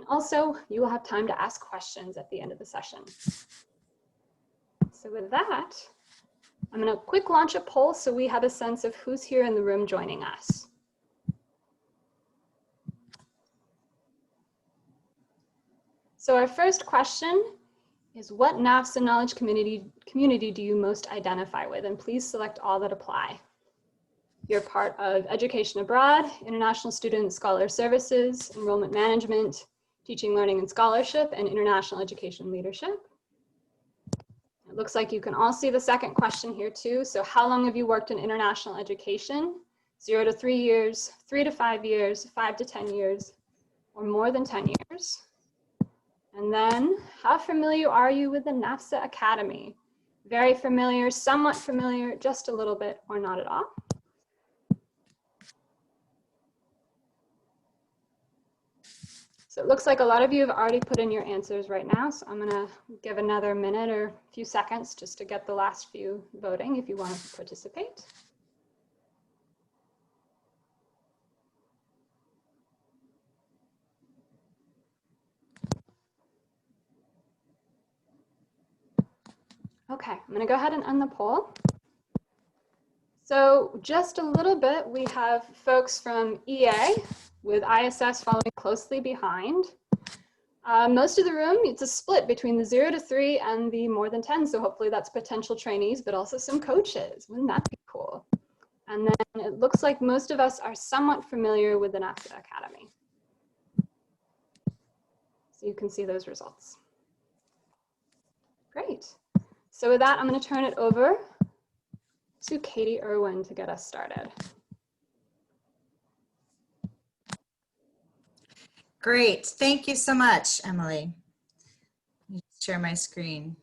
And also, you will have time to ask questions at the end of the session. So with that, I'm going to quick launch a poll so we have a sense of who's here in the room joining us. So our first question is, what NAFSA knowledge community do you most identify with? And please select all that apply. You're part of Education Abroad, International Student Scholar Services, Enrollment Management, Teaching, Learning, and Scholarship, and International Education Leadership. It looks like you can all see the second question here too. So how long have you worked in international education? 0 to 3 years, 3 to 5 years, 5 to 10 years, or more than 10 years? And then, how familiar are you with the NAFSA Academy? Very familiar, somewhat familiar, just a little bit, or not at all? So it looks like a lot of you have already put in your answers right now, so I'm gonna give another minute or a few seconds just to get the last few voting if you want to participate. Okay, I'm gonna go ahead and end the poll. So just a little bit, we have folks from EA with ISS following closely behind. Most of the room, it's a split between the 0 to 3 and the more than 10. So hopefully that's potential trainees, but also some coaches. Wouldn't that be cool? And then it looks like most of us are somewhat familiar with the NAFSA Academy. So you can see those results. Great. So with that, I'm going to turn it over to Katie Irwin to get us started. Great. Thank you so much, Emily. Let me share my screen.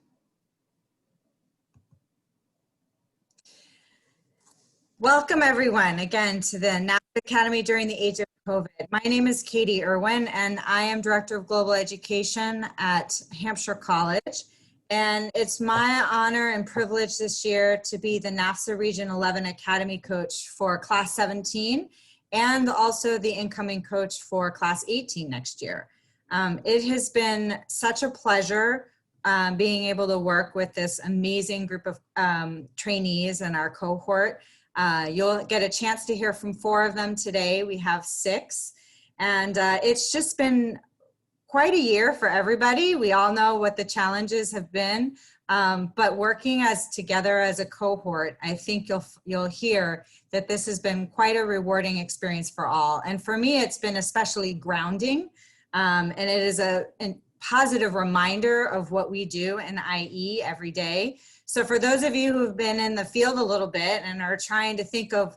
Welcome, everyone, again to the NAFSA Academy during the age of COVID. My name is Katie Irwin, and I am Director of Global Education at Hampshire College. And it's my honor and privilege this year to be the NAFSA Region 11 Academy Coach for Class 17 and also the incoming coach for Class 18 next year. It has been such a pleasure being able to work with this amazing group of trainees in our cohort. You'll get a chance to hear from 4 of them today. We have 6, and it's just been quite a year for everybody. We all know what the challenges have been, but working together as a cohort, I think you'll hear that this has been quite a rewarding experience for all. And for me, it's been especially grounding, and it is a positive reminder of what we do in IE every day. So for those of you who've been in the field a little bit and are trying to think of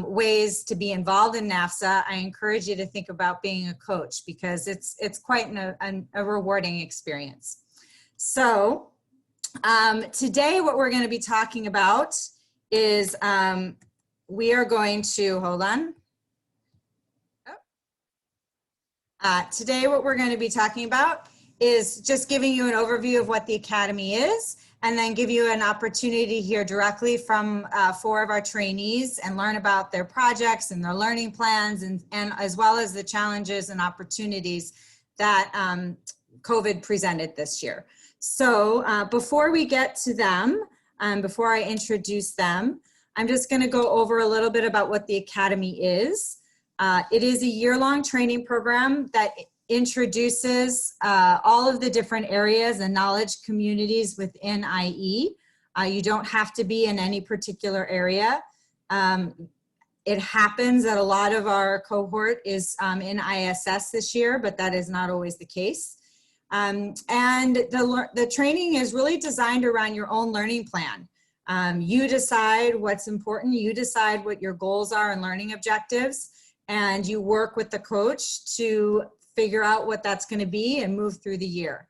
ways to be involved in NAFSA, I encourage you to think about being a coach, because it's quite a rewarding experience. So today what we're going to be talking about is we are going to, hold on. Today what we're going to be talking about is just giving you an overview of what the Academy is, and then give you an opportunity to hear directly from 4 of our trainees and learn about their projects and their learning plans, and as well as the challenges and opportunities that COVID presented this year. So before we get to them, before I introduce them, I'm just going to go over a little bit about what the Academy is. It is a year-long training program that introduces all of the different areas and knowledge communities within IE. You don't have to be in any particular area. It happens that a lot of our cohort is in ISS this year, but that is not always the case. And the training is really designed around your own learning plan. You decide what's important, you decide what your goals are and learning objectives, and you work with the coach to figure out what that's going to be and move through the year.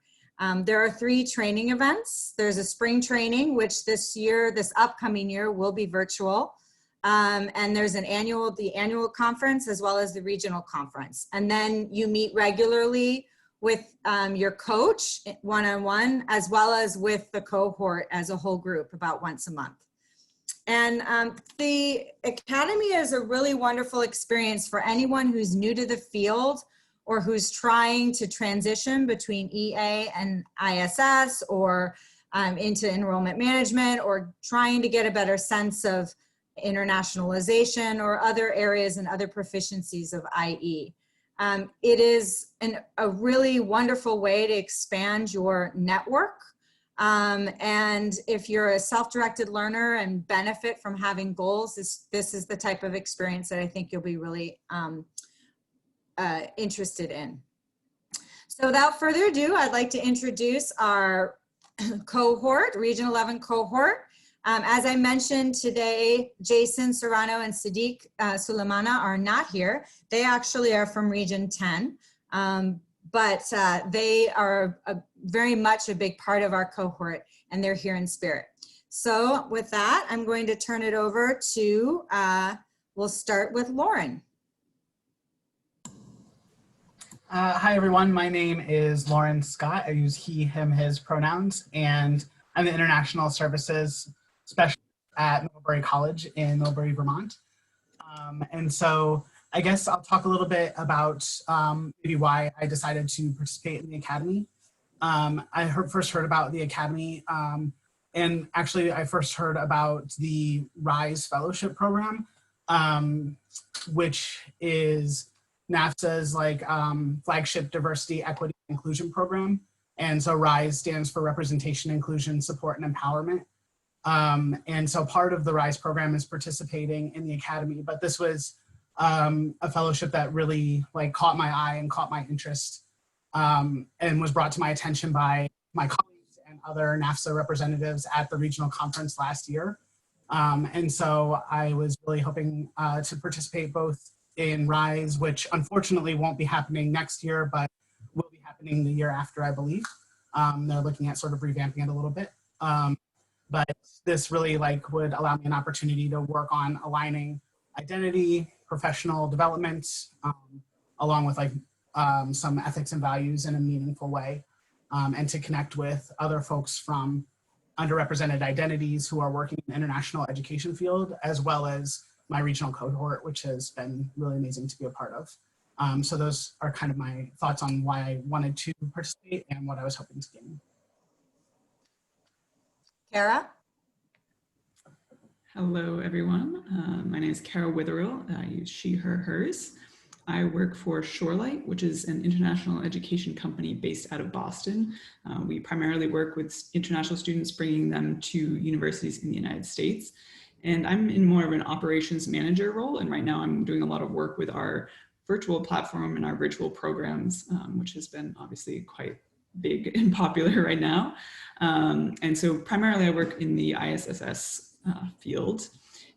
There are 3 training events. There's a spring training, which this upcoming year will be virtual. And there's the annual conference as well as the regional conference. And then you meet regularly with your coach one-on-one, as well as with the cohort as a whole group about once a month. And the Academy is a really wonderful experience for anyone who's new to the field or who's trying to transition between EA and ISS, or into enrollment management, or trying to get a better sense of internationalization or other areas and other proficiencies of IE. It is a really wonderful way to expand your network. And if you're a self-directed learner and benefit from having goals, this is the type of experience that I think you'll be really interested in. So without further ado, I'd like to introduce our cohort, Region 11 cohort. As I mentioned today, Jason Serrano and Sadiq Sulemana are not here. They actually are from Region 10, but they are very much a big part of our cohort, and they're here in spirit. So with that, I'm going to turn it over to, we'll start with Loren. Hi everyone, my name is Loren Scott. I use he, him, his pronouns, and I'm the International Services Specialist at Middlebury College in Middlebury, Vermont. And so I guess I'll talk a little bit about maybe why I decided to participate in the Academy. I first heard about the Academy, and actually I first heard about the RISE Fellowship Program, which is NAFSA's flagship diversity, equity, and inclusion program. And so RISE stands for Representation, Inclusion, Support, and Empowerment. And so part of the RISE program is participating in the Academy, but this was a fellowship that really caught my eye and caught my interest, and was brought to my attention by my colleagues and other NAFSA representatives at the regional conference last year. And so I was really hoping to participate both in RISE, which unfortunately won't be happening next year, but will be happening the year after, I believe. They're looking at sort of revamping it a little bit. But this really would allow me an opportunity to work on aligning identity, professional development, along with some ethics and values in a meaningful way, and to connect with other folks from underrepresented identities who are working in the international education field, as well as my regional cohort, which has been really amazing to be a part of. So those are kind of my thoughts on why I wanted to participate and what I was hoping to gain. Kara? Hello, everyone. My name is Kara Witherill. I use she, her, hers. I work for Shorelight, which is an international education company based out of Boston. We primarily work with international students, bringing them to universities in the United States. And I'm in more of an operations manager role. And right now I'm doing a lot of work with our virtual platform and our virtual programs, which has been obviously quite big and popular right now. And so primarily I work in the ISSS field.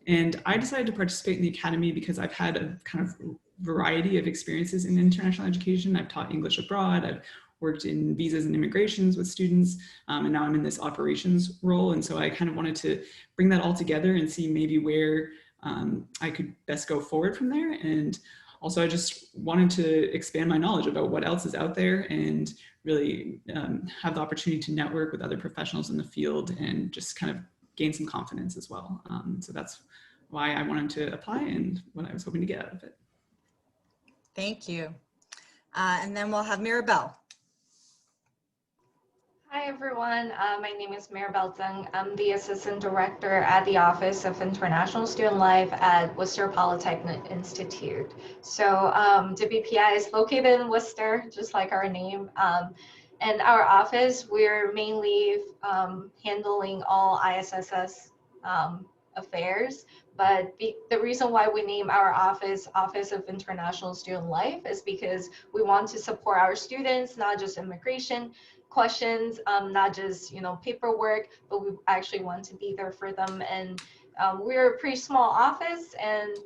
And I decided to participate in the Academy because I've had a kind of variety of experiences in international education. I've taught English abroad. I've worked in visas and immigrations with students, and now I'm in this operations role. And so I kind of wanted to bring that all together and see maybe where I could best go forward from there. And also I just wanted to expand my knowledge about what else is out there and really have the opportunity to network with other professionals in the field and just kind of gain some confidence as well. So that's why I wanted to apply and what I was hoping to get out of it. Thank you. And then we'll have Mirabelle. Hi everyone, my name is Mirabelle Tseng. I'm the Assistant Director at the Office of International Student Life at Worcester Polytechnic Institute. So WPI is located in Worcester, just like our name. And our office, we're mainly handling all ISSS affairs. But the reason why we name our office Office of International Student Life is because we want to support our students, not just immigration questions, not just paperwork, but we actually want to be there for them. And we're a pretty small office, and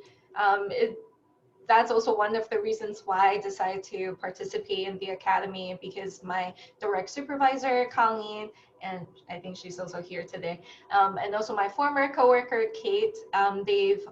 that's also one of the reasons why I decided to participate in the Academy, because my direct supervisor, Colleen, and I think she's also here today, and also my former coworker, Kate, they've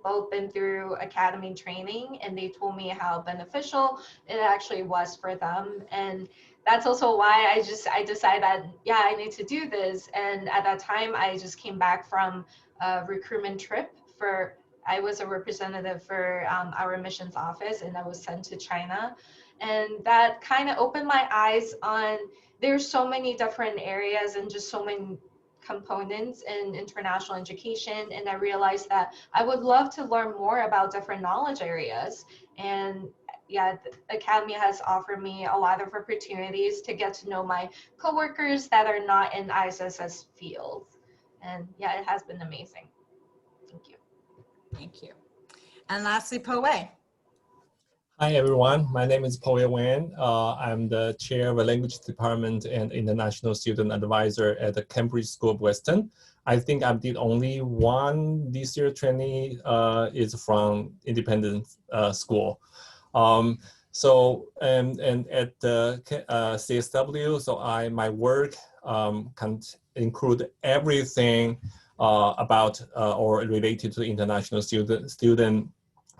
both been through Academy training, and they told me how beneficial it actually was for them. And that's also why I decided that, yeah, I need to do this. And at that time, I just came back from a recruitment trip for I was a representative for our admissions office, and I was sent to China. And that kind of opened my eyes on there's so many different areas and just so many components in international education. And I realized that I would love to learn more about different knowledge areas. And yeah, the Academy has offered me a lot of opportunities to get to know my coworkers that are not in ISSS field. And yeah, it has been amazing. Thank you. Thank you. And lastly, Po-Wei. Hi everyone, my name is Po-Wei Weng. I'm the chair of the language department and international student advisor at the Cambridge School of Weston. I think I'm the only one this year trainee is from independent school. And at the CSW, so my work can include everything about or related to international student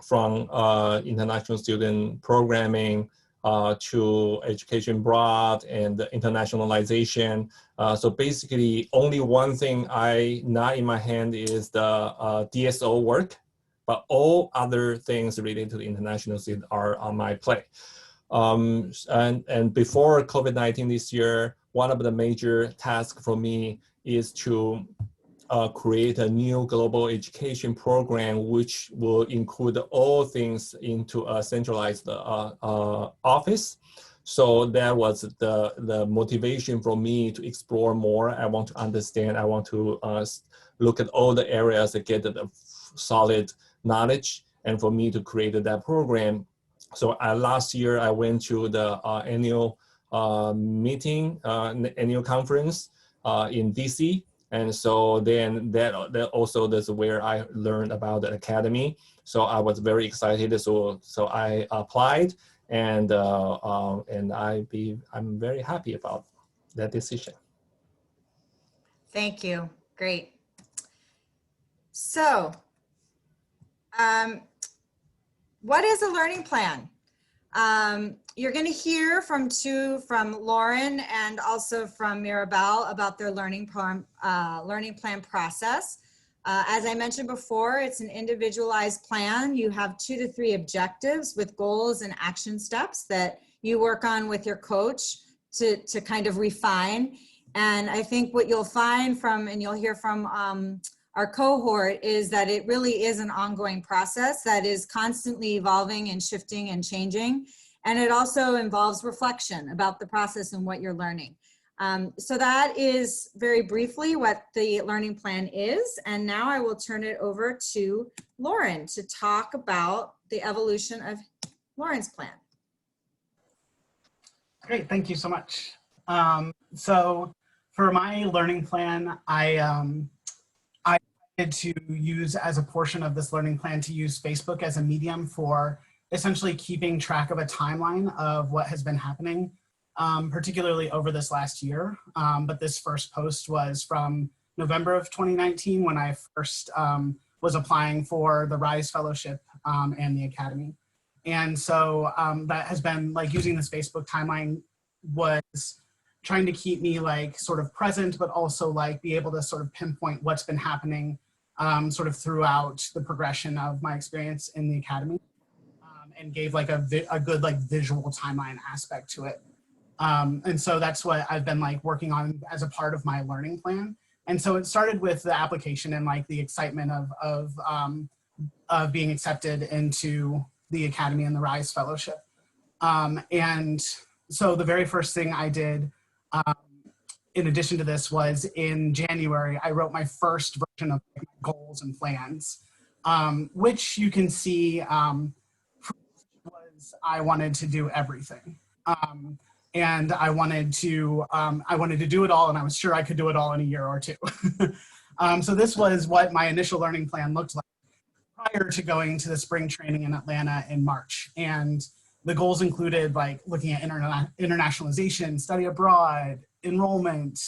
from international student programming to education abroad and internationalization. So basically, only one thing not in my hand is the DSO work, but all other things related to the international student are on my plate. And before COVID-19 this year, one of the major tasks for me is to create a new global education program, which will include all things into a centralized office. So that was the motivation for me to explore more. I want to understand, I want to look at all the areas that get the solid knowledge, and for me to create that program. So last year I went to the annual meeting, annual conference in DC. And so then that also that's where I learned about the academy. So I was very excited. So I applied, and I'm very happy about that decision. Thank you. Great. So, what is a learning plan? You're going to hear from Loren and also from Mirabelle about their learning plan process. As I mentioned before, it's an individualized plan. You have 2 to 3 objectives with goals and action steps that you work on with your coach to kind of refine. And I think what you'll find and you'll hear from our cohort is that it really is an ongoing process that is constantly evolving and shifting and changing. And it also involves reflection about the process and what you're learning. So that is very briefly what the learning plan is. And now I will turn it over to Loren to talk about the evolution of Loren's plan. Great, thank you so much. So for my learning plan, I wanted to use as a portion of this learning plan to use Facebook as a medium for essentially keeping track of a timeline of what has been happening, particularly over this last year. But this first post was from November of 2019 when I first was applying for the RISE Fellowship and the Academy. And so that has been like using this Facebook timeline was trying to keep me like sort of present, but also like be able to sort of pinpoint what's been happening sort of throughout the progression of my experience in the Academy. And gave like a good like visual timeline aspect to it. And so that's what I've been like working on as a part of my learning plan. And so it started with the application and like the excitement of being accepted into the Academy and the RISE Fellowship. And so the very first thing I did in addition to this was in January, I wrote my first version of my goals and plans, which you can see I wanted to do everything. And I wanted to do it all, and I was sure I could do it all in a year or 2. So this was what my initial learning plan looked like prior to going to the spring training in Atlanta in March. And the goals included like looking at internationalization, study abroad, enrollment,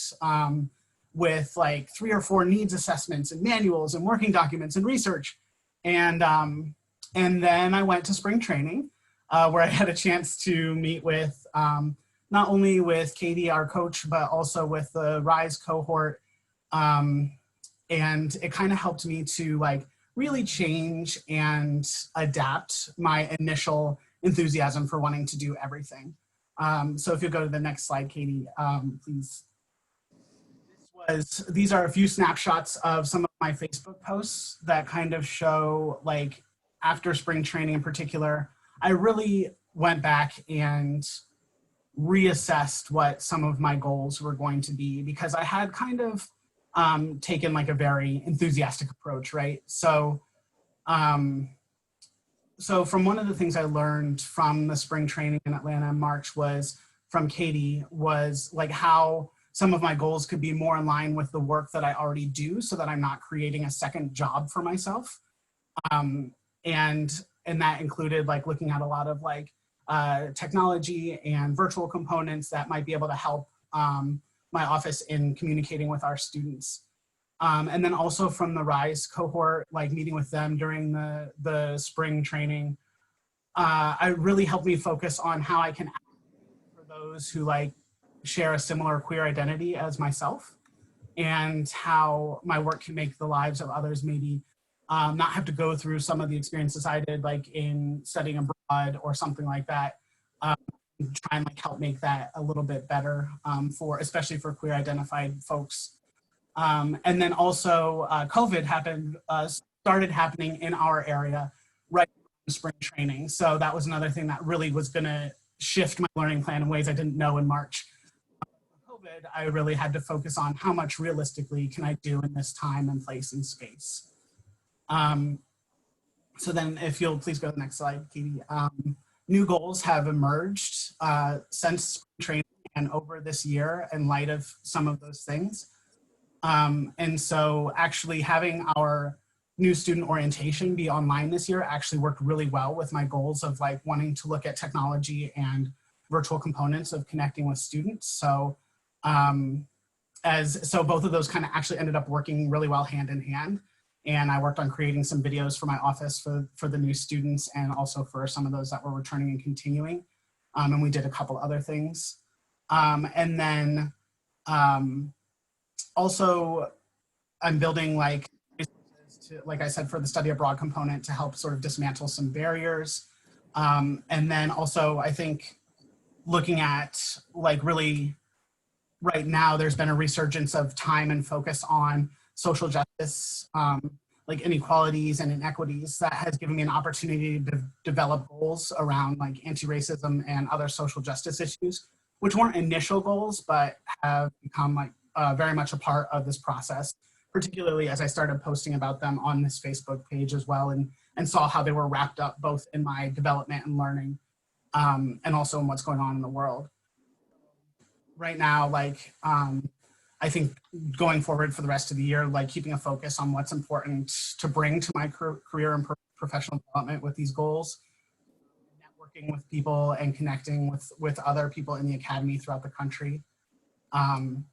with like 3 or 4 needs assessments and manuals and working documents and research. And then I went to spring training, where I had a chance to meet with not only with Katie, our coach, but also with the RISE cohort. And it kind of helped me to like really change and adapt my initial enthusiasm for wanting to do everything. So if you go to the next slide, Katie, please. These are a few snapshots of some of my Facebook posts that kind of show, like, after spring training in particular, I really went back and reassessed what some of my goals were going to be, because I had kind of taken like a very enthusiastic approach, right? So, so from one of the things I learned from the spring training in Atlanta in March was from Katie, was like how some of my goals could be more in line with the work that I already do, so that I'm not creating a second job for myself. And that included like looking at a lot of like technology and virtual components that might be able to help my office in communicating with our students. And then also from the RISE cohort, like meeting with them during the spring training, it really helped me focus on how I can advocate for those who like share a similar queer identity as myself, and how my work can make the lives of others maybe not have to go through some of the experiences I did, like in studying abroad or something like that. Try and like help make that a little bit better especially for queer identified folks. And then also COVID started happening in our area right in spring training. So that was another thing that really was gonna shift my learning plan in ways I didn't know in March. COVID, I really had to focus on how much realistically can I do in this time and place and space. So then if you'll please go to the next slide, Katie. New goals have emerged since spring training and over this year in light of some of those things. And so actually having our new student orientation be online this year actually worked really well with my goals of like wanting to look at technology and virtual components of connecting with students. So so both of those kind of actually ended up working really well hand in hand. And I worked on creating some videos for my office for the new students, and also for some of those that were returning and continuing. And we did a couple other things. And then also I'm building like resources to, like I said, for the study abroad component to help sort of dismantle some barriers. And then also I think looking at like really right now, there's been a resurgence of time and focus on social justice, like inequalities and inequities, that has given me an opportunity to develop goals around like anti-racism and other social justice issues, which weren't initial goals, but have become like very much a part of this process, particularly as I started posting about them on this Facebook page as well, and saw how they were wrapped up both in my development and learning, and also in what's going on in the world. Right now, like, I think going forward for the rest of the year, like keeping a focus on what's important to bring to my career and professional development with these goals, networking with people and connecting with other people in the academy throughout the country. And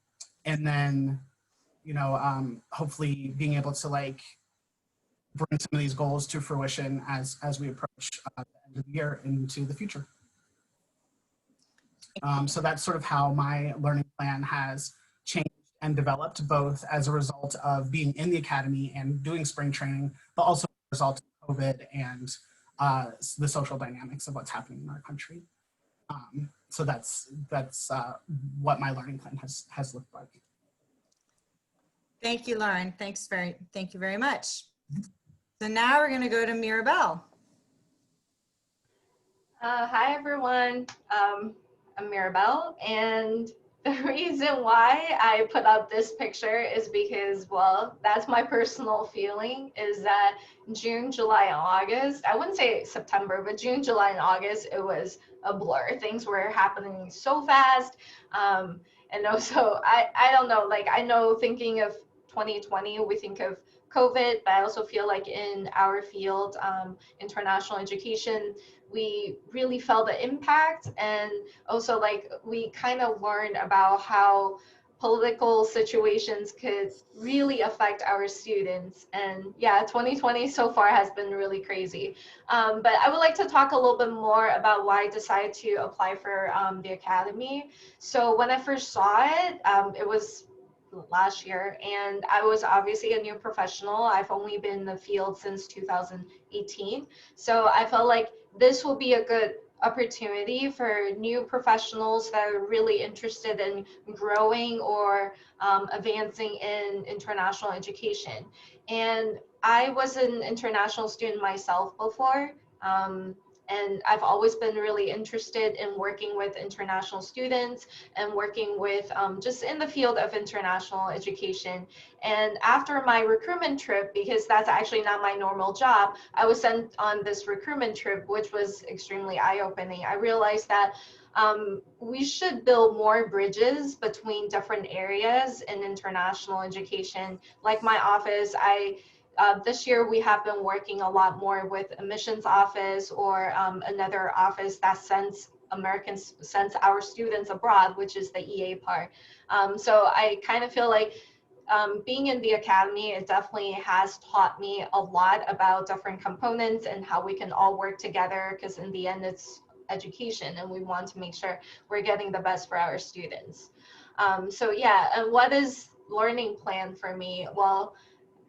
then, you know, hopefully being able to like bring some of these goals to fruition as we approach the end of the year into the future. So that's sort of how my learning plan has changed and developed, both as a result of being in the academy and doing spring training, but also as a result of COVID and the social dynamics of what's happening in our country. So that's what my learning plan has looked like. Thank you, Loren. Thank you very much. So now we're going to go to Mirabelle. Hi, everyone. I'm Mirabelle, and the reason why I put up this picture is because, well, that's my personal feeling, is that June, July, and August, I wouldn't say September, but June, July, and August, it was a blur. Things were happening so fast. And also, I don't know, like, I know thinking of 2020, we think of COVID, but I also feel like in our field, international education, we really felt the impact, and also like we kind of learned about how political situations could really affect our students. And yeah, 2020 so far has been really crazy. But I would like to talk a little bit more about why I decided to apply for the academy. So when I first saw it, it was last year, and I was obviously a new professional. I've only been in the field since 2018. So I felt like this will be a good opportunity for new professionals that are really interested in growing or advancing in international education. And I was an international student myself before. And I've always been really interested in working with international students and working with just in the field of international education. And after my recruitment trip, because that's actually not my normal job, I was sent on this recruitment trip, which was extremely eye-opening. I realized that we should build more bridges between different areas in international education. Like my office, this year we have been working a lot more with a missions office or another office that sends our students abroad, which is the EA part. So I kind of feel like being in the academy, it definitely has taught me a lot about different components and how we can all work together, because in the end it's education and we want to make sure we're getting the best for our students. So yeah, and what is learning plan for me? Well,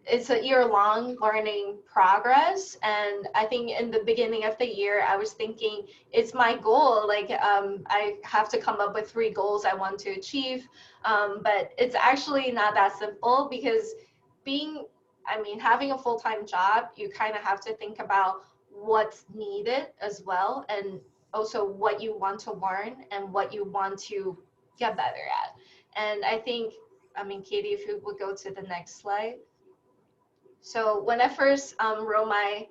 it's a year-long learning progress, and I think in the beginning of the year I was thinking it's my goal, like I have to come up with 3 goals I want to achieve, but it's actually not that simple, because having a full-time job, you kind of have to think about what's needed as well, and also what you want to learn and what you want to get better at. And I think, Katie, if you would go to the next slide. So when I first wrote my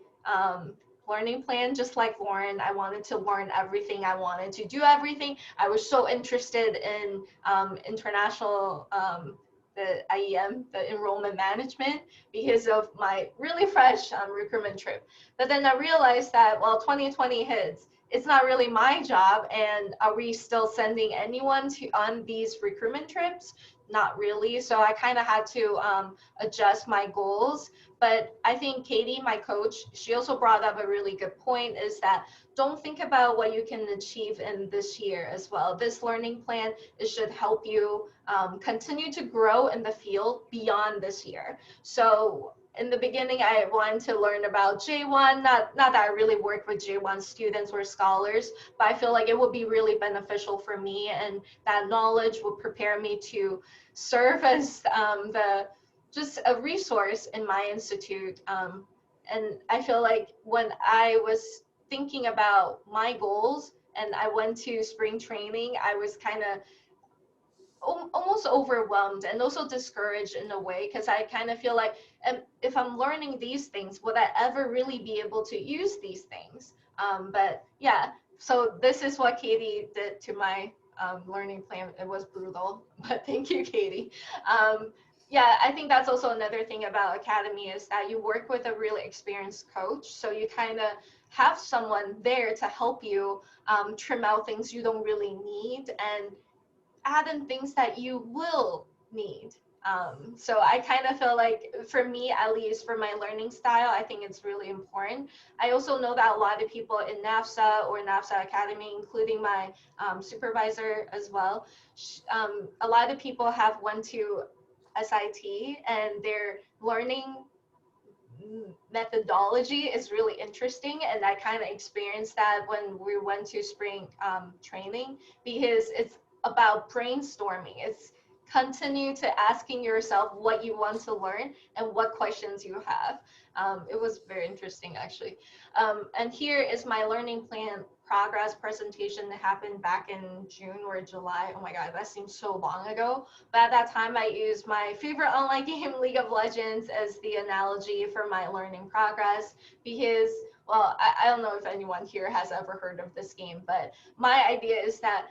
learning plan, just like Loren, I wanted to learn everything. I wanted to do everything. I was so interested in international, the IEM, the enrollment management, because of my really fresh recruitment trip. But then I realized that, well, 2020 hits. It's not really my job, and are we still sending anyone on these recruitment trips? Not really. So I kind of had to adjust my goals. But I think Katie, my coach, she also brought up a really good point, is that don't think about what you can achieve in this year as well. This learning plan, it should help you continue to grow in the field beyond this year. So in the beginning, I wanted to learn about J1, not that I really work with J1 students or scholars, but I feel like it would be really beneficial for me, and that knowledge would prepare me to serve as just a resource in my institute. And I feel like when I was thinking about my goals and I went to spring training, I was kind of almost overwhelmed and also discouraged in a way, because I kind of feel like, if I'm learning these things, would I ever really be able to use these things? But yeah, so this is what Katie did to my learning plan. It was brutal, but thank you, Katie. Yeah, I think that's also another thing about Academy, is that you work with a really experienced coach. So you kind of have someone there to help you trim out things you don't really need and add in things that you will need. So I kind of feel like, for me, at least for my learning style, I think it's really important. I also know that a lot of people in NAFSA or NAFSA Academy, including my supervisor as well, a lot of people have went to SIT, and their learning methodology is really interesting, and I kind of experienced that when we went to spring training, because it's about brainstorming. It's continue to asking yourself what you want to learn and what questions you have. It was very interesting, actually. And here is my learning plan progress presentation that happened back in June or July. Oh my God, that seems so long ago. But at that time, I used my favorite online game, League of Legends, as the analogy for my learning progress, because, well, I don't know if anyone here has ever heard of this game, but my idea is that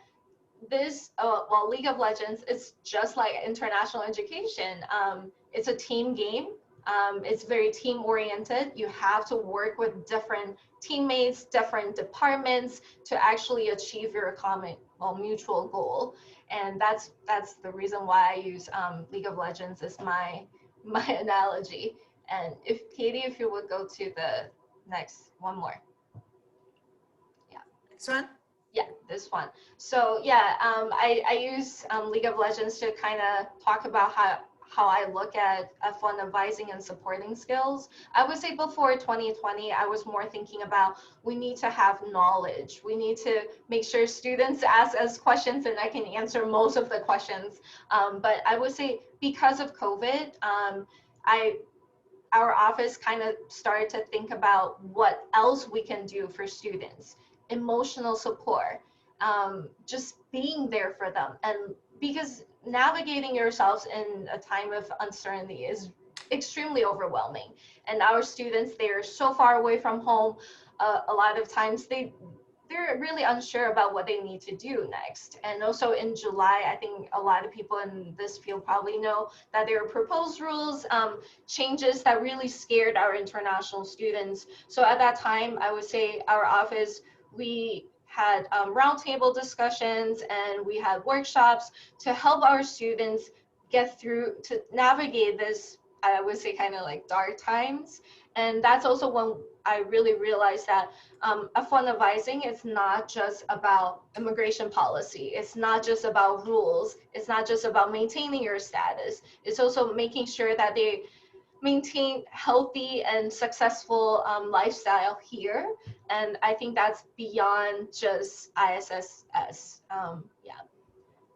this, well, League of Legends is just like international education. It's a team game. It's very team oriented. You have to work with different teammates, different departments to actually achieve your common, well, mutual goal. And that's the reason why I use League of Legends as my analogy. And if Katie, if you would go to the next one more. Next one. Yeah, this one. So yeah, I use League of Legends to kind of talk about how I look at F1 advising and supporting skills. I would say before 2020, I was more thinking about we need to have knowledge. We need to make sure students ask us questions and I can answer most of the questions. But I would say because of COVID, our office kind of started to think about what else we can do for students. Emotional support, just being there for them. And because navigating yourselves in a time of uncertainty is extremely overwhelming. And our students, they're so far away from home. A lot of times they're really unsure about what they need to do next. And also in July, I think a lot of people in this field probably know that there were proposed rules, changes that really scared our international students. So at that time, I would say our office, we had roundtable discussions and we had workshops to help our students get through, to navigate this, I would say kind of like dark times. And that's also when I really realized that F1 advising is not just about immigration policy. It's not just about rules. It's not just about maintaining your status. It's also making sure that they maintain healthy and successful lifestyle here. And I think that's beyond just ISSS. Yeah.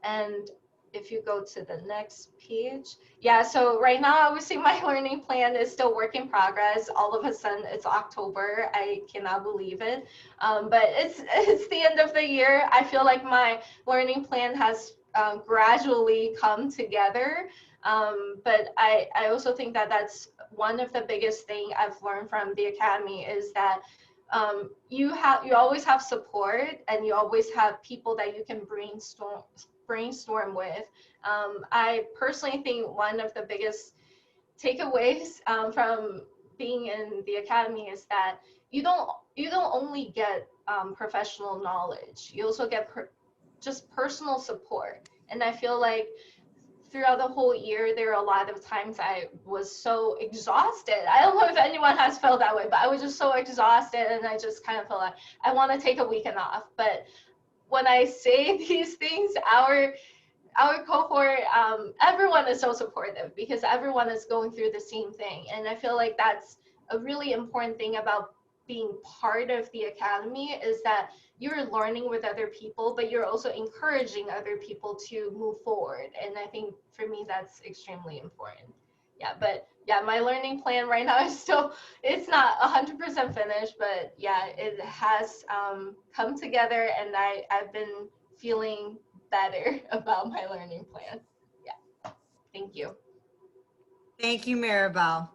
And if you go to the next page, yeah, so right now I would say my learning plan is still work in progress. All of a sudden it's October. I cannot believe it. But it's the end of the year. I feel like my learning plan has gradually come together. But I also think that that's one of the biggest thing I've learned from the Academy is that you always have support and you always have people that you can brainstorm with. I personally think one of the biggest takeaways from being in the Academy is that you don't only get professional knowledge, you also get just personal support. And I feel like throughout the whole year, there are a lot of times I was so exhausted. I don't know if anyone has felt that way, but I was just so exhausted and I just kind of felt like I want to take a weekend off. But when I say these things, our cohort, everyone is so supportive because everyone is going through the same thing. And I feel like that's a really important thing about being part of the Academy is that you're learning with other people, but you're also encouraging other people to move forward. And I think for me, that's extremely important. Yeah, but yeah, my learning plan right now is still, it's not 100% finished, but yeah, it has come together and I've been feeling better about my learning plan. Yeah, thank you. Thank you, Mirabelle.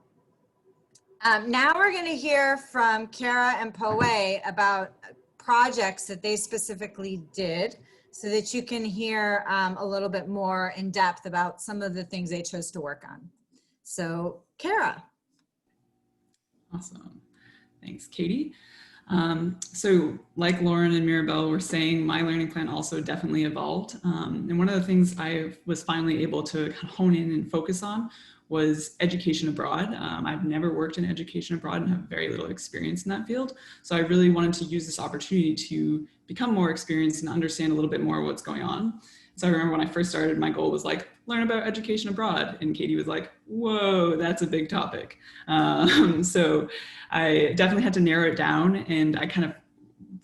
Now we're going to hear from Kara and Po-Wei about projects that they specifically did so that you can hear a little bit more in depth about some of the things they chose to work on. So, Kara. Awesome. Thanks, Katie. So like Loren and Mirabelle were saying, my learning plan also definitely evolved. And one of the things I was finally able to hone in and focus on was education abroad. I've never worked in education abroad and have very little experience in that field. So I really wanted to use this opportunity to become more experienced and understand a little bit more what's going on. So I remember when I first started, my goal was like, learn about education abroad. And Katie was like, whoa, that's a big topic. So I definitely had to narrow it down, and I kind of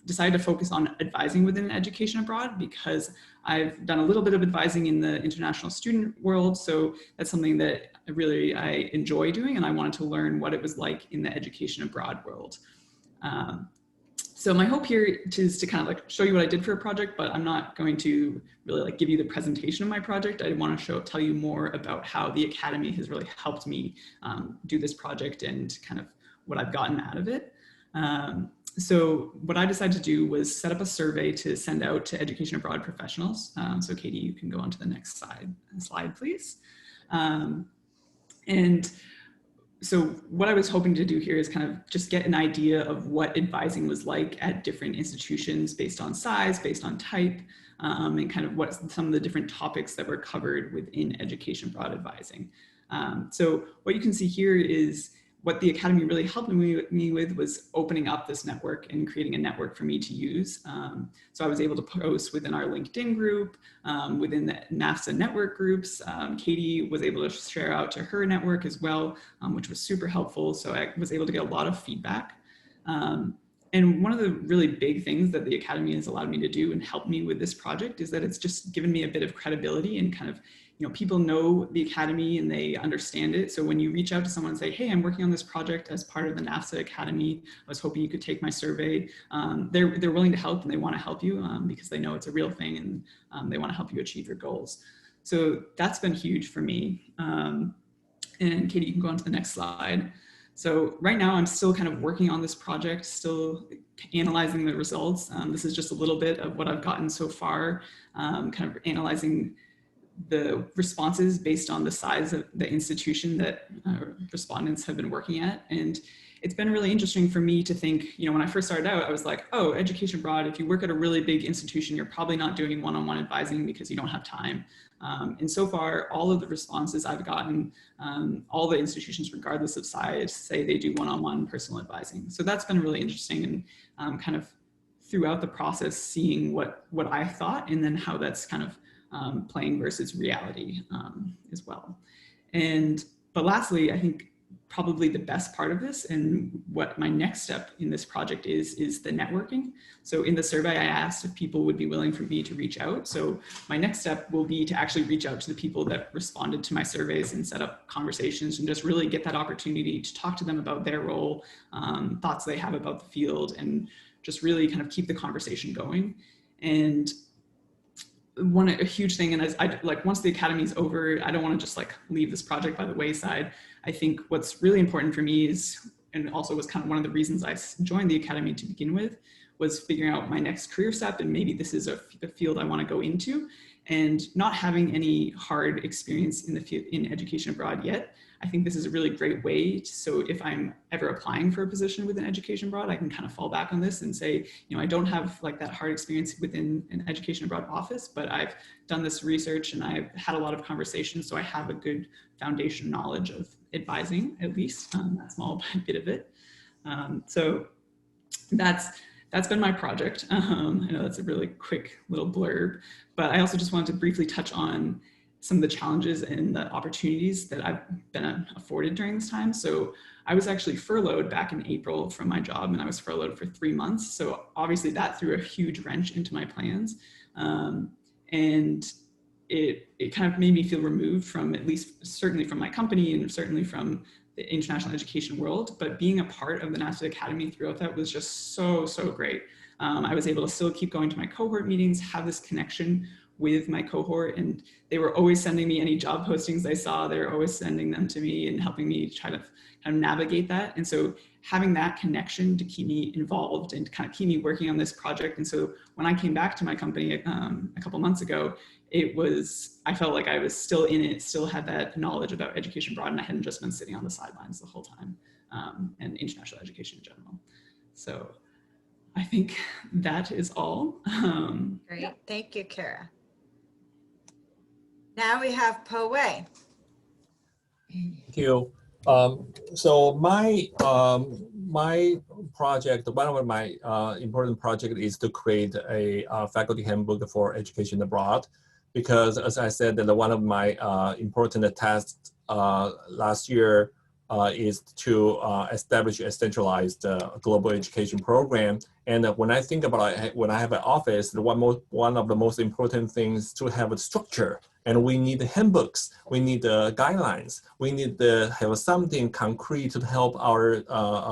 decided to focus on advising within education abroad because I've done a little bit of advising in the international student world. So that's something that I enjoy doing, and I wanted to learn what it was like in the education abroad world. So my hope here is to kind of like show you what I did for a project, but I'm not going to really like give you the presentation of my project. I want to tell you more about how the Academy has really helped me do this project and kind of what I've gotten out of it. So what I decided to do was set up a survey to send out to education abroad professionals. So Katie, you can go on to the next slide, please. And so what I was hoping to do here is kind of just get an idea of what advising was like at different institutions based on size, based on type, and kind of what some of the different topics that were covered within education abroad advising. So what you can see here is what the Academy really helped me with was opening up this network and creating a network for me to use. So I was able to post within our LinkedIn group, within the NAFSA network groups. Katie was able to share out to her network as well, which was super helpful. So I was able to get a lot of feedback. And one of the really big things that the Academy has allowed me to do and help me with this project is that it's just given me a bit of credibility and kind of, people know the Academy and they understand it. So when you reach out to someone and say, hey, I'm working on this project as part of the NAFSA Academy, I was hoping you could take my survey. They're willing to help and they want to help you because they know it's a real thing and they want to help you achieve your goals. So that's been huge for me. And Katie, you can go on to the next slide. So right now I'm still kind of working on this project, still analyzing the results. This is just a little bit of what I've gotten so far, kind of analyzing the responses based on the size of the institution that respondents have been working at. And it's been really interesting for me to think, when I first started out, I was like, oh, education abroad, if you work at a really big institution, you're probably not doing one-on-one advising because you don't have time. And so far, all of the responses I've gotten, all the institutions, regardless of size, say they do one-on-one personal advising. So that's been really interesting and kind of throughout the process, seeing what I thought and then how that's kind of playing versus reality as well. But lastly, I think probably the best part of this and what my next step in this project is the networking. So in the survey, I asked if people would be willing for me to reach out. So my next step will be to actually reach out to the people that responded to my surveys and set up conversations and just really get that opportunity to talk to them about their role, thoughts they have about the field, and just really kind of keep the conversation going. And a huge thing, and as once the Academy is over, I don't want to just leave this project by the wayside. I think what's really important for me is, and also was kind of one of the reasons I joined the Academy to begin with, was figuring out my next career step, and maybe this is a field I want to go into. And not having any hard experience in education abroad yet, I think this is a really great way. So if I'm ever applying for a position within education abroad, I can kind of fall back on this and say, I don't have that hard experience within an education abroad office, but I've done this research and I've had a lot of conversations. So I have a good foundation knowledge of advising, at least that small bit of it. So that's been my project. I know that's a really quick little blurb, but I also just wanted to briefly touch on some of the challenges and the opportunities that I've been afforded during this time. So I was actually furloughed back in April from my job, and I was furloughed for 3 months. So obviously that threw a huge wrench into my plans. And it kind of made me feel removed from, at least certainly from my company and certainly from the international education world, but being a part of the NAFSA Academy throughout that was just so great. I was able to still keep going to my cohort meetings, have this connection with my cohort, and they were always sending me any job postings they saw. They were always sending them to me and helping me try to kind of navigate that. And so having that connection to keep me involved and to kind of keep me working on this project. And so when I came back to my company a couple months ago, I felt like I was still in it, still had that knowledge about education abroad, and I hadn't just been sitting on the sidelines the whole time, and international education in general. So I think that is all. Great, thank you, Kara. Now we have Po-Wei. Thank you. So my project, one of my important project is to create a faculty handbook for education abroad, because as I said, that one of my important tasks last year is to establish a centralized global education program. And when I think about it, when I have an office, one of the most important things to have a structure. And we need handbooks, we need guidelines, we need to have something concrete to help our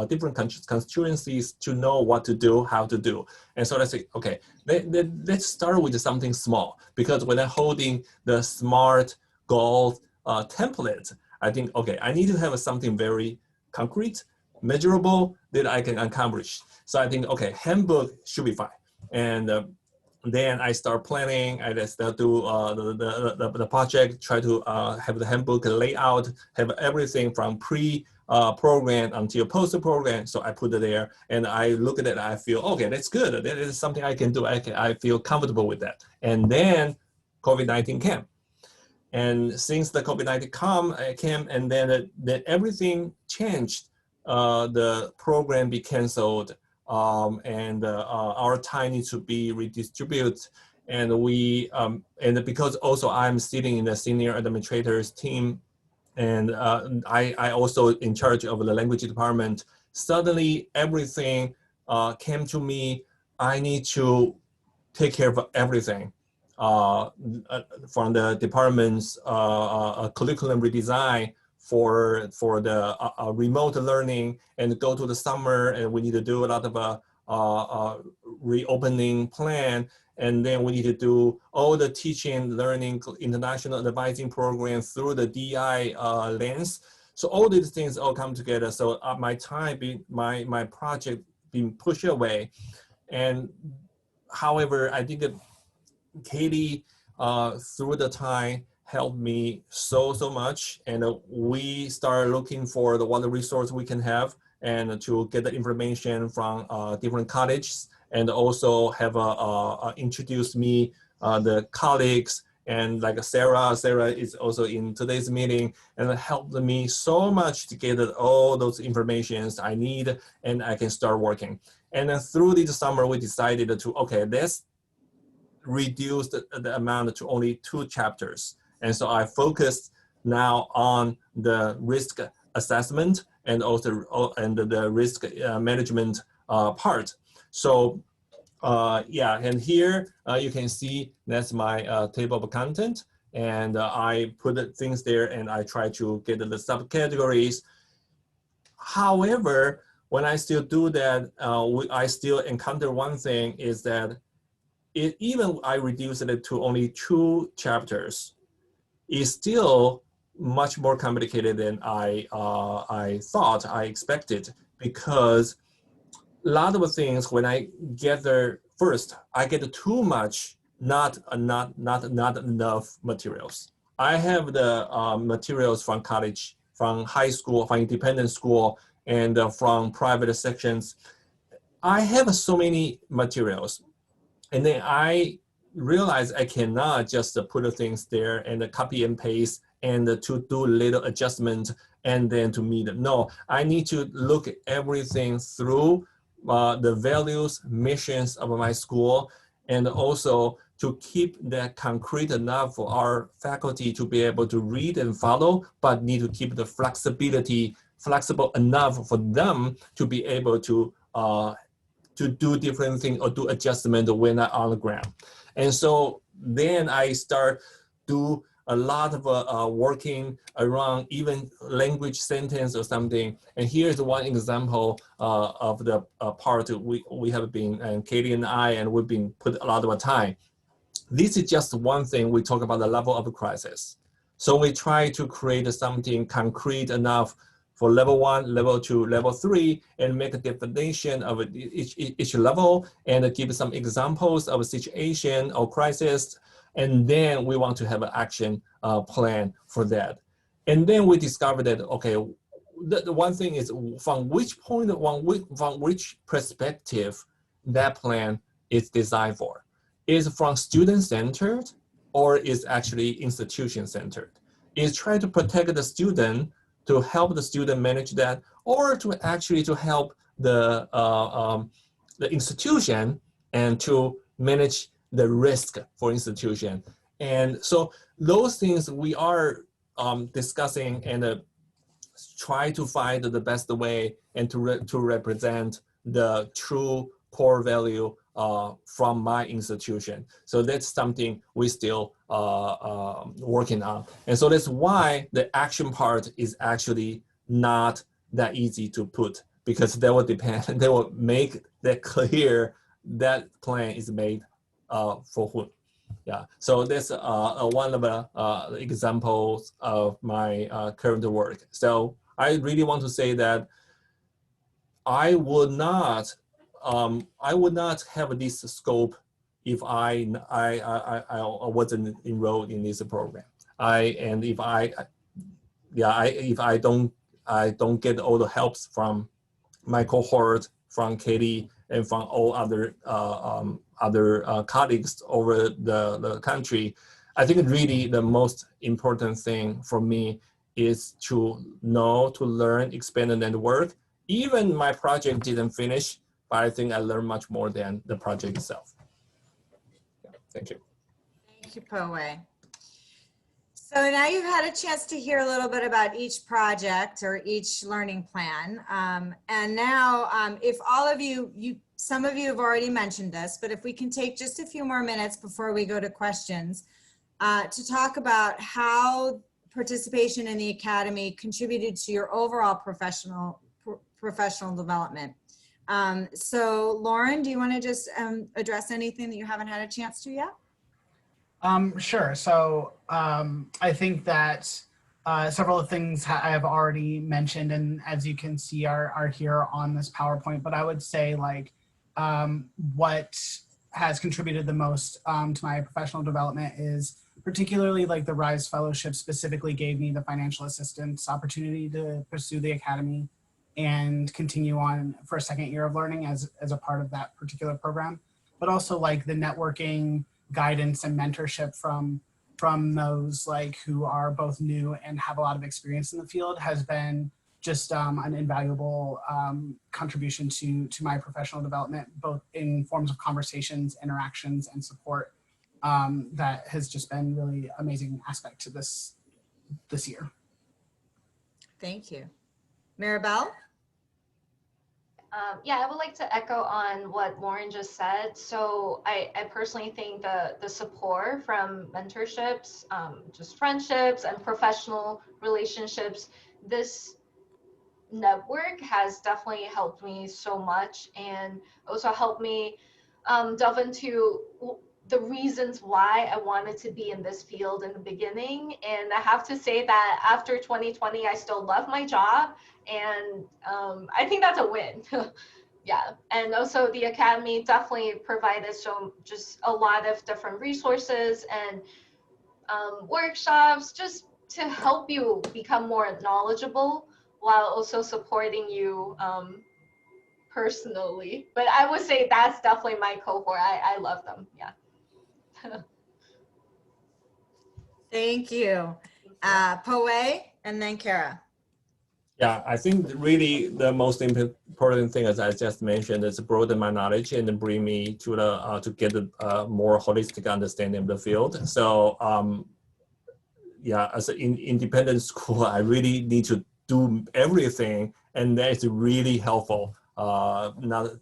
different constituencies to know what to do, how to do. And so let's say, okay, let's start with something small, because when I'm holding the SMART goal template, I think, okay, I need to have something very concrete, measurable that I can accomplish. So I think, okay, handbook should be fine. And then I start planning, I start do the project, try to have the handbook layout, have everything from pre-program until post-program. So I put it there and I look at it, I feel, okay, that's good. That is something I can do. I feel comfortable with that. And then COVID-19 came. And since the COVID-19 came, and then everything changed the program be canceled, and our time needs to be redistributed. And and because also I'm sitting in the senior administrators team, and I also in charge of the language department, suddenly everything came to me. I need to take care of everything, from the department's curriculum redesign for the remote learning, and go to the summer, and we need to do a lot of reopening plan, and then we need to do all the teaching, learning, international advising program through the DI lens. So all these things all come together. So my time, my project being pushed away. And however, I think that Katie, through the time, helped me so much, and we started looking for what the resource we can have, and to get the information from different colleges, and also have introduced me the colleagues, and like Sarah is also in today's meeting, and it helped me so much to get all those informations I need, and I can start working. And then through this summer, we decided to, okay, let's reduce the amount to only 2 chapters. And so I focused now on the risk assessment, and also the risk management part. So yeah, and here you can see that's my table of content, and I put the things there, and I try to get the subcategories. However, when I still do that, I still encounter one thing, is that even I reduced it to only 2 chapters, it's still much more complicated than I thought, I expected, because a lot of things, when I get there first, I get too much, not enough materials. I have the materials from college, from high school, from independent school, and from private sections. I have so many materials, and then I realize I cannot just put the things there and copy and paste and to do little adjustment and then to meet them. No, I need to look at everything through the values, missions of my school, and also to keep that concrete enough for our faculty to be able to read and follow, but need to keep the flexible enough for them to be able to do different things or do adjustment when I'm on the ground. And so then I start do a lot of working around even language sentence or something. And here's one example of the part we have been, and Katie and I, and we've been put a lot of time. This is just one thing. We talk about the level of crisis. So we try to create something concrete enough for level 1, level 2, level 3, and make a definition of each level, and give some examples of a situation or crisis. And then we want to have an action plan for that. And then we discovered that, okay, the one thing is from which point, from which perspective that plan is designed for. Is from student-centered, or is actually institution-centered? Is trying to protect the student, to help the student manage that, or to actually to help the institution and to manage the risk for institution. And so those things we are discussing, and try to find the best way and to represent the true core value from my institution. So that's something we still working on. And so that's why the action part is actually not that easy to put, because they will depend, they will make that clear that plan is made for whom. Yeah, so that's one of the examples of my current work. So I really want to say that I would not have this scope if I wasn't enrolled in this program. If I don't get all the helps from my cohort, from Katie, and from all other colleagues over the country, I think really the most important thing for me is to know, to learn, expand the network, Even my project didn't finish, but I think I learned much more than the project itself. Yeah, thank you. Thank you, Po-Wei. So now you've had a chance to hear a little bit about each project or each learning plan. And now if all of you, some of you have already mentioned this, but if we can take just a few more minutes before we go to questions to talk about how participation in the Academy contributed to your overall professional development. So Loren, do you want to just address anything that you haven't had a chance to yet? Sure. So I think that several of things I have already mentioned, and as you can see are here on this PowerPoint, but I would say like what has contributed the most to my professional development is particularly like the RISE Fellowship specifically gave me the financial assistance opportunity to pursue the Academy and continue on for a second year of learning as a part of that particular program, but also like the networking, guidance, and mentorship from those like who are both new and have a lot of experience in the field has been just an invaluable contribution to my professional development, both in forms of conversations, interactions, and support. That has just been really amazing aspect to this year. Thank you. Mirabelle? Yeah, I would like to echo on what Loren just said. So I personally think the support from mentorships, just friendships and professional relationships, this network has definitely helped me so much, and also helped me delve into the reasons why I wanted to be in this field in the beginning. And I have to say that after 2020, I still love my job, and I think that's a win. Yeah, and also the Academy definitely provided just a lot of different resources and workshops just to help you become more knowledgeable while also supporting you personally. But I would say that's definitely my cohort. I love them. Yeah. Thank you. Po-Wei and then Kara. Yeah, I think really the most important thing, as I just mentioned, is to broaden my knowledge and bring me to the to get a more holistic understanding of the field. So yeah, as an independent school, I really need to do everything, and that is really helpful. Not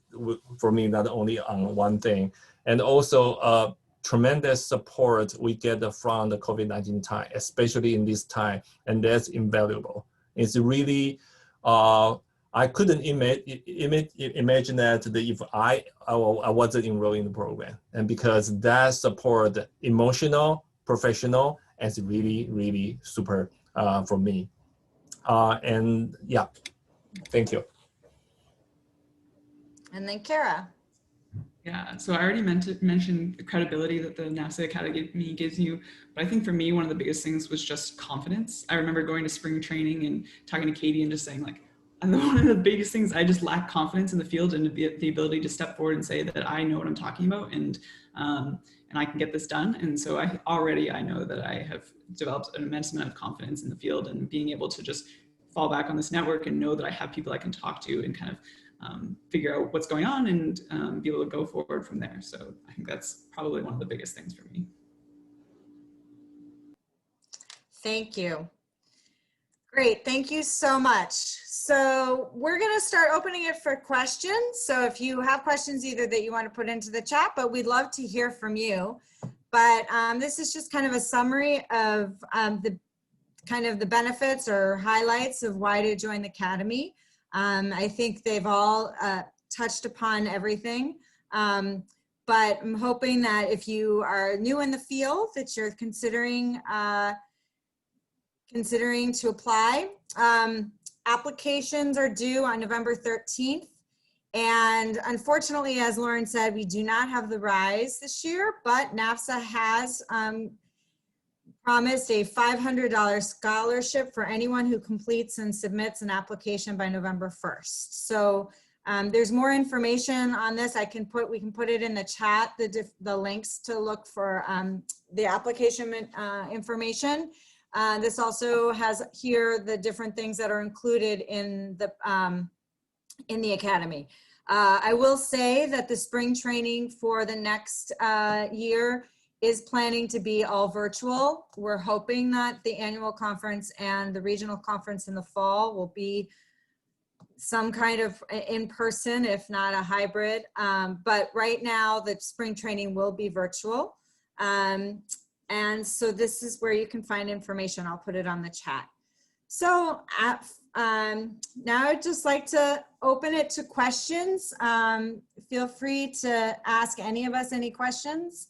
for me, not only on one thing, and also tremendous support we get from the COVID-19 time, especially in this time, and that's invaluable. It's really, I couldn't imagine that if I wasn't enrolled in the program, and because that support, emotional, professional, is really, really super for me. And yeah, thank you. And then Kara. Yeah, so I already mentioned the credibility that the NAFSA Academy gives you, but I think for me, one of the biggest things was just confidence. I remember going to spring training and talking to Katie and just saying like, one of the biggest things, I just lack confidence in the field and the ability to step forward and say that I know what I'm talking about and I can get this done. And so I know that I have developed an immense amount of confidence in the field, and being able to just fall back on this network and know that I have people I can talk to and kind of figure out what's going on and be able to go forward from there. So I think that's probably one of the biggest things for me. Thank you. Great, thank you so much. So we're gonna start opening it for questions. So if you have questions either that you want to put into the chat, but we'd love to hear from you. But this is just kind of a summary of the benefits or highlights of why to join the Academy. I think they've all touched upon everything, but I'm hoping that if you are new in the field, that you're considering to apply. Applications are due on November 13th. And unfortunately, as Loren said, we do not have the RISE this year, but NAFSA has promised a $500 scholarship for anyone who completes and submits an application by November 1st. So there's more information on this. We can put it in the chat, the links to look for the application information. This also has here the different things that are included in the in the academy. I will say that the spring training for the next year is planning to be all virtual. We're hoping that the annual conference and the regional conference in the fall will be some kind of in person, if not a hybrid. But right now the spring training will be virtual. And so this is where you can find information. I'll put it on the chat. So now I'd just like to open it to questions. Feel free to ask any of us any questions.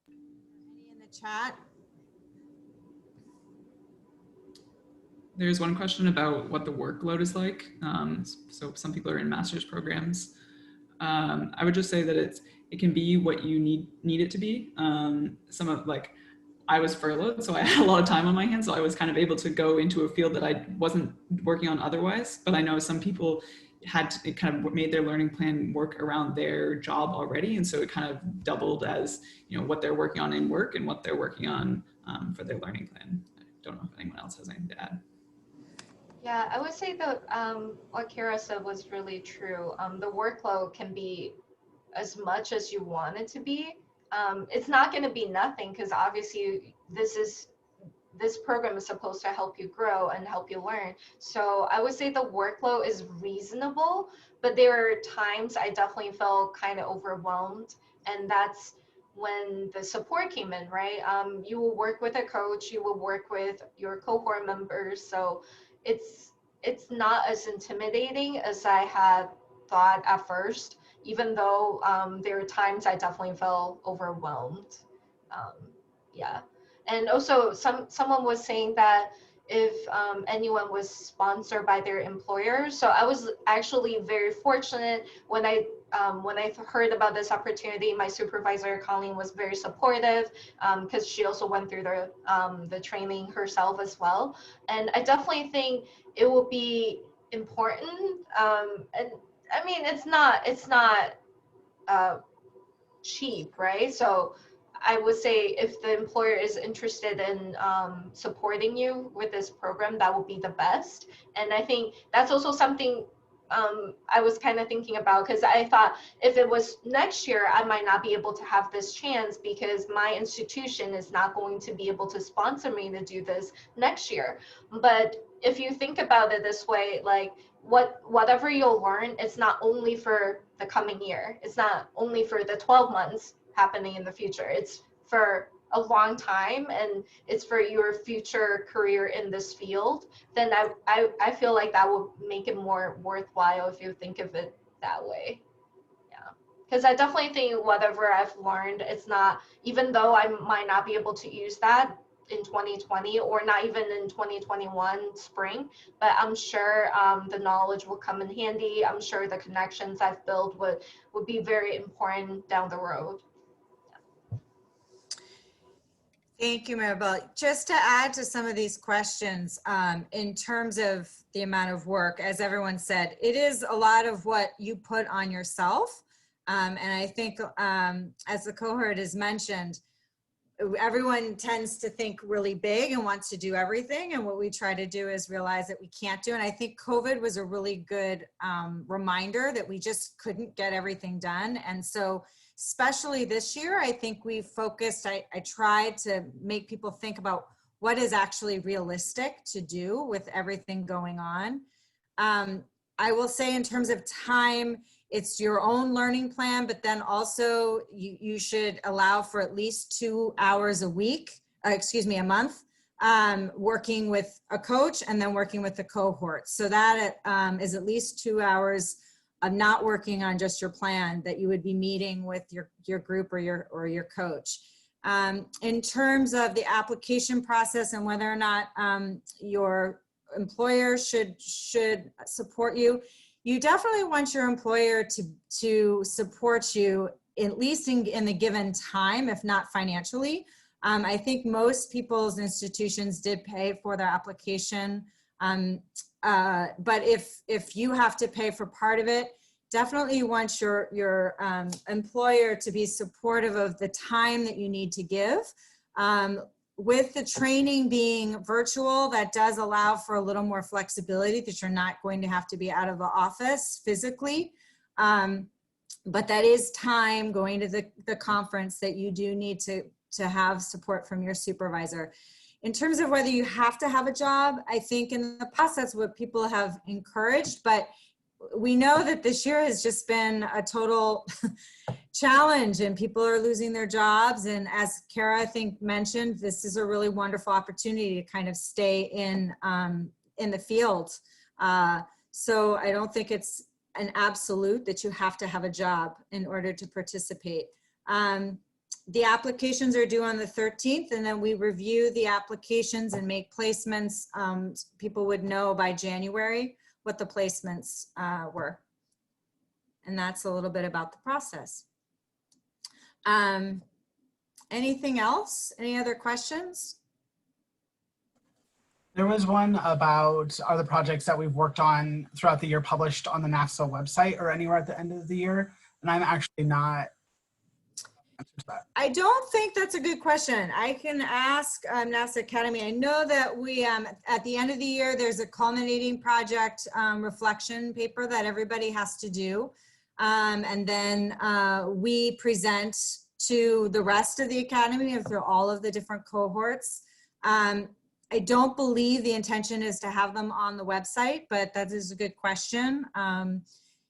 Any in the chat? There's one question about what the workload is like. So some people are in master's programs. I would just say that it can be what you need it to be. I was furloughed, so I had a lot of time on my hands, so I was kind of able to go into a field that I wasn't working on otherwise. But I know some people it kind of made their learning plan work around their job already, and so it kind of doubled as, you know, what they're working on in work and what they're working on for their learning plan. I don't know if anyone else has anything to add. Yeah, I would say that what Kara said was really true. The workload can be as much as you want it to be. It's not going to be nothing, because obviously this program is supposed to help you grow and help you learn. So I would say the workload is reasonable, but there are times I definitely felt kind of overwhelmed, and that's when the support came in, right? You will work with a coach, you will work with your cohort members, so it's not as intimidating as I had thought at first, even though there are times I definitely felt overwhelmed. Yeah. And also someone was saying that if anyone was sponsored by their employer. So I was actually very fortunate when I heard about this opportunity. My supervisor, Colleen, was very supportive because she also went through the training herself as well. And I definitely think it will be important. And I mean, it's not cheap, right? So I would say if the employer is interested in supporting you with this program, that would be the best. And I think that's also something I was kind of thinking about, because I thought if it was next year, I might not be able to have this chance because my institution is not going to be able to sponsor me to do this next year. But if you think about it this way, like whatever you'll learn, it's not only for the coming year. It's not only for the 12 months happening in the future. It's for a long time, and it's for your future career in this field. Then I feel like that will make it more worthwhile if you think of it that way. Yeah, because I definitely think whatever I've learned, it's not, even though I might not be able to use that in 2020 or not even in 2021 spring, but I'm sure the knowledge will come in handy. I'm sure the connections I've built would be very important down the road. Thank you, Mirabelle. Just to add to some of these questions, in terms of the amount of work, as everyone said, it is a lot of what you put on yourself. And I think, as the cohort has mentioned, everyone tends to think really big and wants to do everything. And what we try to do is realize that we can't do. And I think COVID was a really good reminder that we just couldn't get everything done. And so, especially this year, I think we focused, I tried to make people think about what is actually realistic to do with everything going on. I will say in terms of time, it's your own learning plan, but then also you should allow for at least 2 hours a month, working with a coach and then working with the cohort. So that is at least 2 hours of not working on just your plan, that you would be meeting with your group or your coach. In terms of the application process and whether or not your employer should support you, you definitely want your employer to support you, at least in the given time, if not financially. I think most people's institutions did pay for their application. But if you have to pay for part of it, definitely you want your employer to be supportive of the time that you need to give. with the training being virtual, that does allow for a little more flexibility, that you're not going to have to be out of the office physically. But that is time going to the conference that you do need to have support from your supervisor. In terms of whether you have to have a job, I think in the past that's what people have encouraged, but we know that this year has just been a total challenge and people are losing their jobs. And as Kara, I think, mentioned, this is a really wonderful opportunity to kind of stay in the field. So I don't think it's an absolute that you have to have a job in order to participate. The applications are due on the 13th, and then we review the applications and make placements. People would know by January what the placements were. And that's a little bit about the process. Anything else? Any other questions? There was one about, are the projects that we've worked on throughout the year published on the NAFSA website or anywhere at the end of the year? And I'm actually not. I don't think that's a good question. I can ask NAFSA Academy. I know that we, at the end of the year, there's a culminating project reflection paper that everybody has to do. And then we present to the rest of the Academy through all of the different cohorts. I don't believe the intention is to have them on the website, but that is a good question.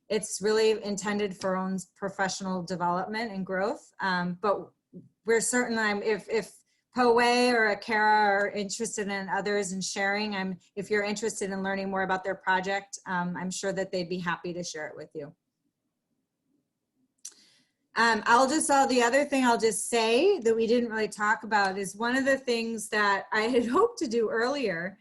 It's really intended for own professional development and growth. But we're certain if Po-Wei or a Kara are interested in others and sharing, if you're interested in learning more about their project, I'm sure that they'd be happy to share it with you. The other thing I'll just say that we didn't really talk about is one of the things that I had hoped to do earlier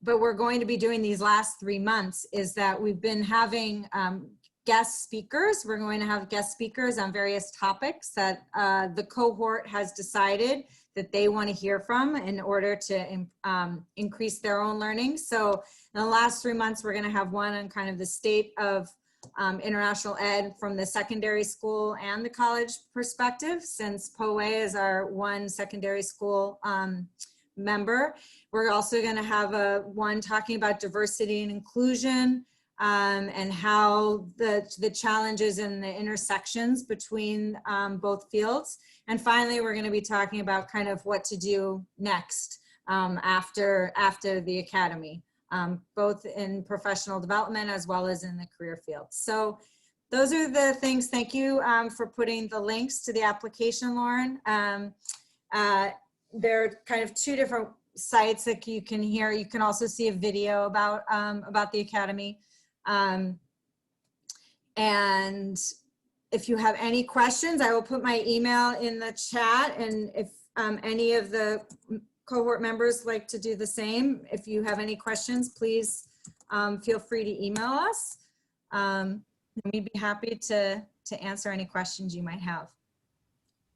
but we're going to be doing these last 3 months, is that we've been having guest speakers. We're going to have guest speakers on various topics that the cohort has decided that they want to hear from in order to increase their own learning. So in the last 3 months, we're going to have one on kind of the state of international ed from the secondary school and the college perspective, since Po-Wei is our one secondary school member. We're also going to have one talking about diversity and inclusion and how the challenges and the intersections between both fields. And finally, we're going to be talking about kind of what to do next after the academy, both in professional development as well as in the career field. So those are the things. Thank you for putting the links to the application, Loren. There are kind of two different sites that you can hear. You can also see a video about the academy. And if you have any questions, I will put my email in the chat. And if any of the cohort members like to do the same, if you have any questions, please feel free to email us. We'd be happy to answer any questions you might have.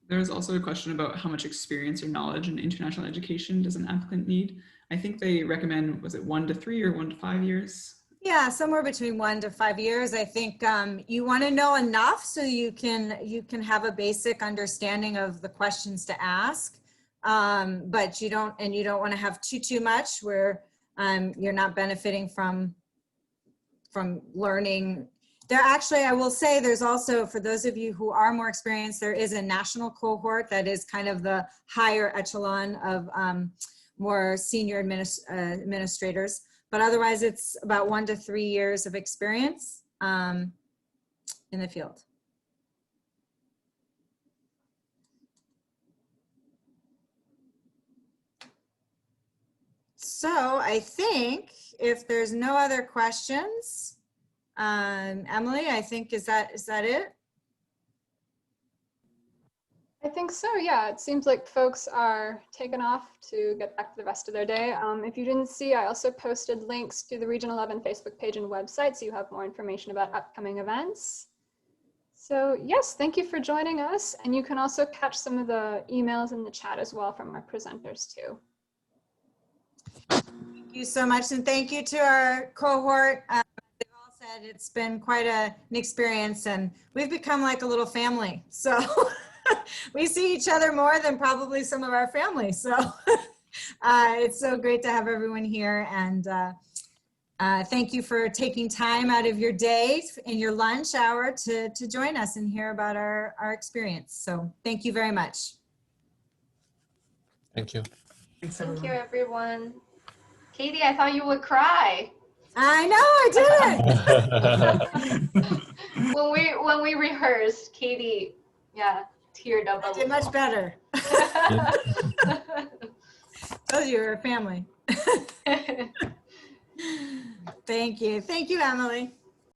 There's also a question about how much experience or knowledge in international education does an applicant need? I think they recommend, was it 1 to 3 or 1 to 5 years? Yeah, somewhere between 1 to 5 years. I think you want to know enough so you can have a basic understanding of the questions to ask, but you don't want to have too much where you're not benefiting from learning. There actually, I will say, there's also, for those of you who are more experienced, there is a national cohort that is kind of the higher echelon of more senior administrators. But otherwise, it's about 1 to 3 years of experience in the field. So I think if there's no other questions, Emily, I think, is that it? I think so, yeah. It seems like folks are taken off to get back to the rest of their day. If you didn't see, I also posted links to the Region 11 Facebook page and website, so you have more information about upcoming events. So yes, thank you for joining us. And you can also catch some of the emails in the chat as well from our presenters too. Thank you so much. And thank you to our cohort. They've all said it's been quite an experience, and we've become like a little family. So we see each other more than probably some of our families. So it's so great to have everyone here. And thank you for taking time out of your day in your lunch hour to join us and hear about our experience. So thank you very much. Thank you. Thanks, Thank everyone. you, everyone. Katie, I thought you would cry. I know, I did. When we rehearsed, Katie, yeah, teared up. I did much better. Told you we're a family. Thank you. Thank you, Emily.